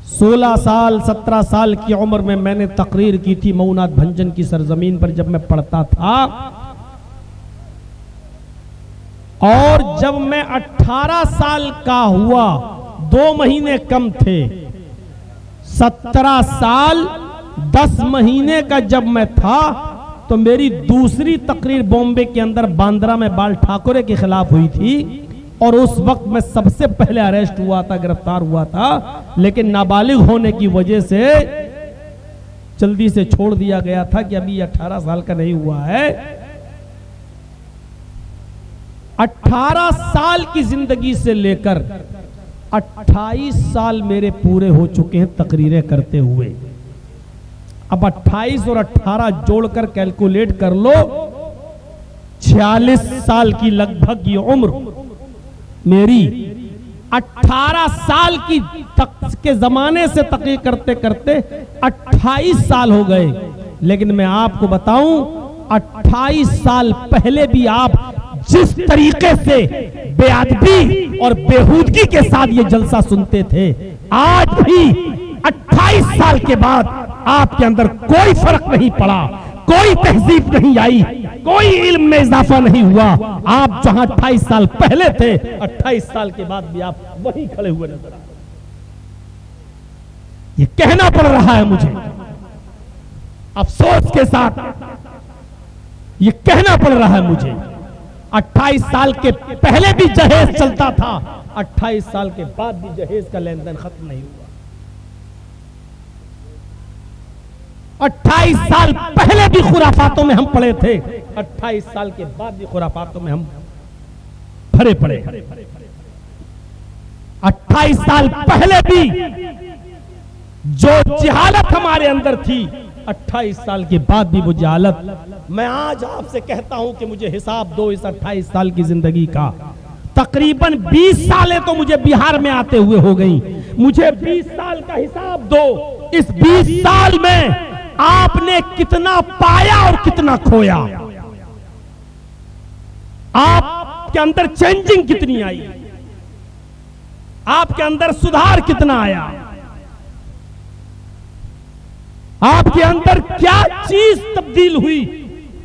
16 साल 17 साल की उम्र में मैंने तकरीर की थी मऊनाथ भंजन की सरजमीन पर जब मैं पढ़ता था। और जब मैं 18 साल का हुआ, 2 महीने कम थे, 17 साल 10 महीने का जब मैं था तो मेरी दूसरी तकरीर बॉम्बे के अंदर बांद्रा में बाल ठाकुरे के खिलाफ हुई थी। और उस वक्त मैं सबसे पहले अरेस्ट हुआ था, गिरफ्तार हुआ था, लेकिन नाबालिग होने की वजह से जल्दी से छोड़ दिया गया था कि अभी 18 साल का नहीं हुआ है। 18 साल की जिंदगी से लेकर 28 साल मेरे पूरे हो चुके हैं तकरीरें करते हुए। अब 28 और 18 जोड़कर कैलकुलेट कर लो, 46 साल की लगभग ये उम्र मेरी। 18 साल की के जमाने से तकरीर करते करते 28 साल हो गए। लेकिन मैं आपको बताऊं, 28 साल पहले भी आप जिस तरीके से बेअदबी और बेहूदगी के साथ ये जलसा सुनते थे, आज भी 28 साल के बाद आपके अंदर कोई फर्क नहीं पड़ा, कोई तहजीब नहीं आई, कोई इल्म में इजाफा नहीं हुआ। आप जहां 28 साल पहले थे, 28 साल के बाद भी आप वहीं खड़े हुए नजर आ रहे। ये कहना पड़ रहा है मुझे अफसोस के साथ, ये कहना पड़ रहा है मुझे। 28 साल के पहले भी जहेज चलता था, 28 साल के बाद भी जहेज का लेन देन खत्म नहीं हुआ। 28 साल पहले भी खुराफातों में हम पड़े थे, 28 साल के बाद भी खुराफातों में हम भरे पड़े। 28 साल पहले भी जो जहालत हमारे अंदर थी, 28 साल के बाद भी वो जहालत। मैं आज आपसे कहता हूं कि मुझे हिसाब दो इस 28 साल की जिंदगी का। तकरीबन 20 सालें तो मुझे बिहार में आते हुए हो गई। मुझे 20 साल का हिसाब दो। इस 20 साल में आपने कितना पाया और कितना खोया? आपके अंदर चेंजिंग कितनी आई? आपके अंदर सुधार कितना आया? आपके अंदर क्या चीज तब्दील हुई?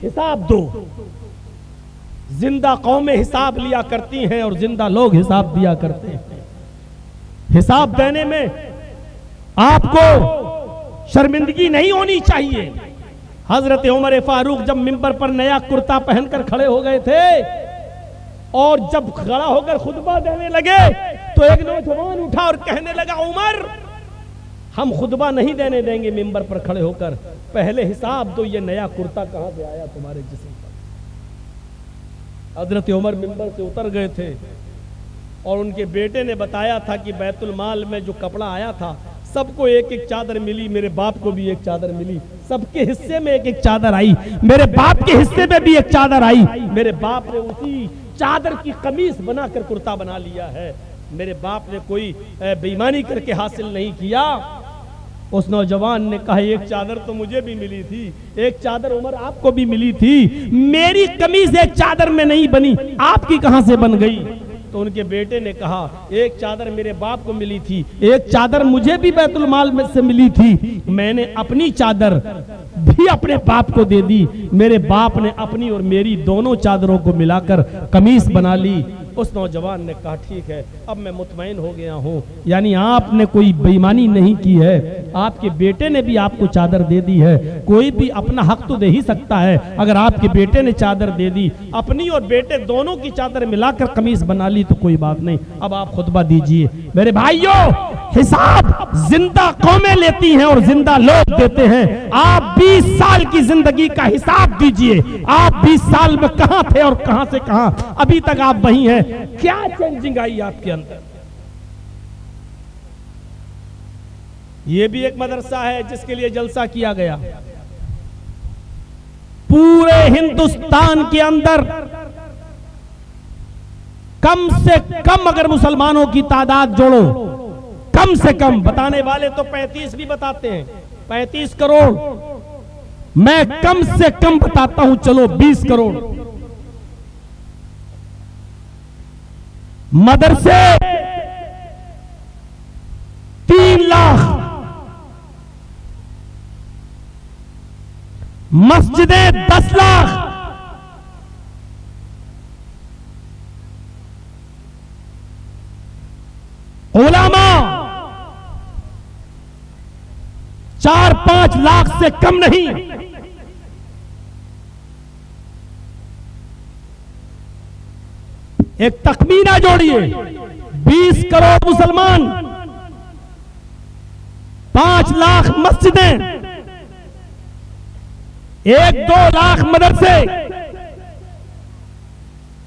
हिसाब दो। जिंदा कौमें हिसाब लिया करती हैं और जिंदा लोग हिसाब दिया करते हैं। हिसाब देने में आपको शर्मिंदगी नहीं होनी चाहिए। हजरत उमर फारूक जब मिंबर पर नया कुर्ता पहनकर खड़े हो गए थे और जब खड़ा होकर खुतबा देने लगे तो एक नौजवान उठा और कहने लगा, उमर हम खुतबा नहीं देने देंगे मिंबर पर खड़े होकर, पहले हिसाब दो ये नया कुर्ता कहां से आया तुम्हारे जिस्म पर। हजरत उमर मिंबर से उतर गए थे और उनके बेटे ने बताया था कि बैतुल माल में जो कपड़ा आया था सबको एक एक चादर मिली, मेरे बाप को भी एक चादर मिली, सबके हिस्से में एक एक चादर आई, मेरे बाप के हिस्से में भी एक चादर आई। मेरे बाप ने उसी चादर की कमीज बनाकर कुर्ता बना लिया है। मेरे बाप ने कोई बेईमानी करके हासिल नहीं किया। उस नौजवान ने कहा, एक चादर तो मुझे भी मिली थी, एक चादर उमर आपको भी मिली थी, मेरी कमीज एक चादर में नहीं बनी, आपकी कहां से बन गई? तो उनके बेटे ने कहा, एक चादर मेरे बाप को मिली थी, एक चादर मुझे भी बैतुल माल में से मिली थी, मैंने अपनी चादर भी अपने बाप को दे दी, मेरे बाप ने अपनी और मेरी दोनों चादरों को मिलाकर कमीज बना ली। उस नौजवान ने कहा, ठीक है अब मैं मुतमईन हो गया हूँ, यानी आपने कोई बेईमानी नहीं की है, आपके बेटे ने भी आपको चादर दे दी है। कोई भी अपना हक तो दे ही सकता है। अगर आपके बेटे ने चादर दे दी, अपनी और बेटे दोनों की चादर मिलाकर कमीज बना ली तो कोई बात नहीं, अब आप खुतबा दीजिए। मेरे भाइयों, हिसाब जिंदा कौमें लेती हैं और जिंदा लोग देते हैं। आप 20 साल की जिंदगी का हिसाब दीजिए। आप 20 साल में कहां थे और कहां से कहां अभी तक आप वही हैं? क्या चेंजिंग आई आपके अंदर? यह भी एक मदरसा है जिसके लिए जलसा किया गया। पूरे हिंदुस्तान के अंदर कम से कम अगर मुसलमानों की तादाद जोड़ो, कम से कम, बताने वाले तो 35 भी बताते हैं, 35 करोड़, मैं कम से कम बताता हूं, चलो 20 करोड़ मदरसे, 3 लाख मस्जिदें 10 लाख, उलमा 4-5 लाख से कम नहीं। एक तखमीना जोड़िए, 20 करोड़ मुसलमान, 5 लाख मस्जिदें, 1-2 लाख मदरसे,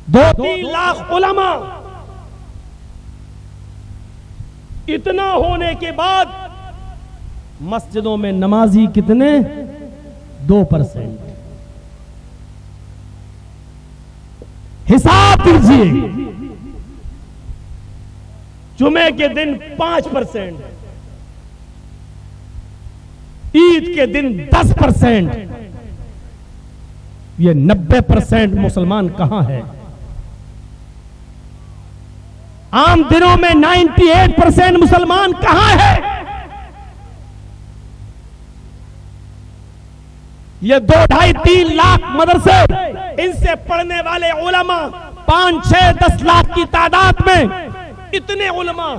2-3 लाख उलमा। इतना होने के बाद मस्जिदों में नमाजी कितने? 2%। हिसाब कीजिए, जुमे के दिन 5%, ईद के दिन 10%, ये 90% मुसलमान कहां है? आम दिनों में 98% मुसलमान कहां है? ये 2-2.5-3 लाख मदरसे, इनसे पढ़ने वाले उलमा 5-6-10 लाख की तादाद में, इतने उलमा,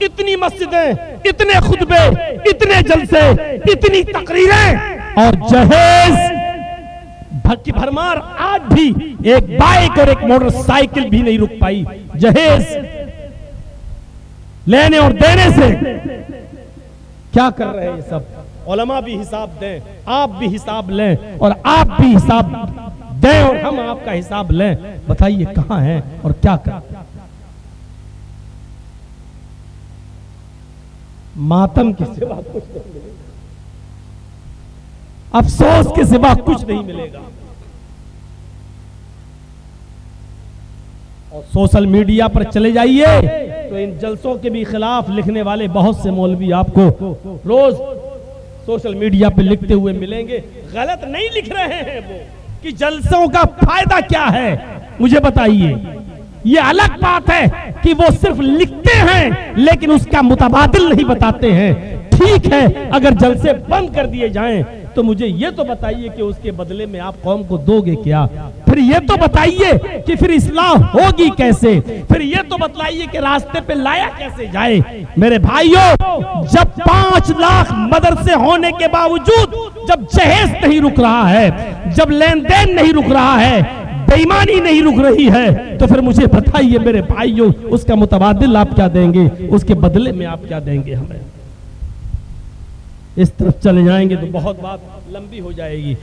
इतनी मस्जिदें, इतने खुतबे, इतने जलसे, इतनी तकरीरें और जहेज की भरमार। आज भी एक बाइक और एक मोटरसाइकिल भी नहीं रुक पाई जहेज लेने और देने से। क्या कर रहे हैं ये सब? उलमा भी हिसाब दें, आप भी हिसाब लें, और आप भी हिसाब दें और हम आपका हिसाब लें। बताइए कहां है और क्या कर? मातम के सिवा कुछ नहीं मिलेगा, अफसोस के सिवा कुछ नहीं मिलेगा। और सोशल मीडिया पर चले जाइए तो इन जलसों के भी खिलाफ लिखने वाले बहुत से मौलवी आपको रोज सोशल मीडिया पे लिखते हुए मिलेंगे। गलत नहीं लिख रहे हैं वो कि जलसों का फायदा क्या है, मुझे बताइए। ये अलग बात है कि वो सिर्फ लिखते हैं लेकिन उसका मुतबादिल नहीं बताते हैं। ठीक है, अगर जलसे बंद कर दिए जाएं तो मुझे ये तो बताइए कि उसके बदले में आप कौम को दोगे क्या? फिर ये तो बताइए कि फिर इस्लाह होगी कैसे? फिर ये तो बताइए कि रास्ते पे लाया कैसे जाए? मेरे भाइयों, जब 5 लाख मदरसे होने के बावजूद जब जहेज नहीं रुक रहा है, जब लेन देन नहीं रुक रहा है, बेईमानी नहीं रुक रही है, तो फिर मुझे बताइए मेरे भाइयों, उसका मुतबादिल आप क्या देंगे? उसके बदले में आप क्या देंगे हमें? इस तरफ चले जाएंगे तो बहुत बात लंबी हो जाएगी।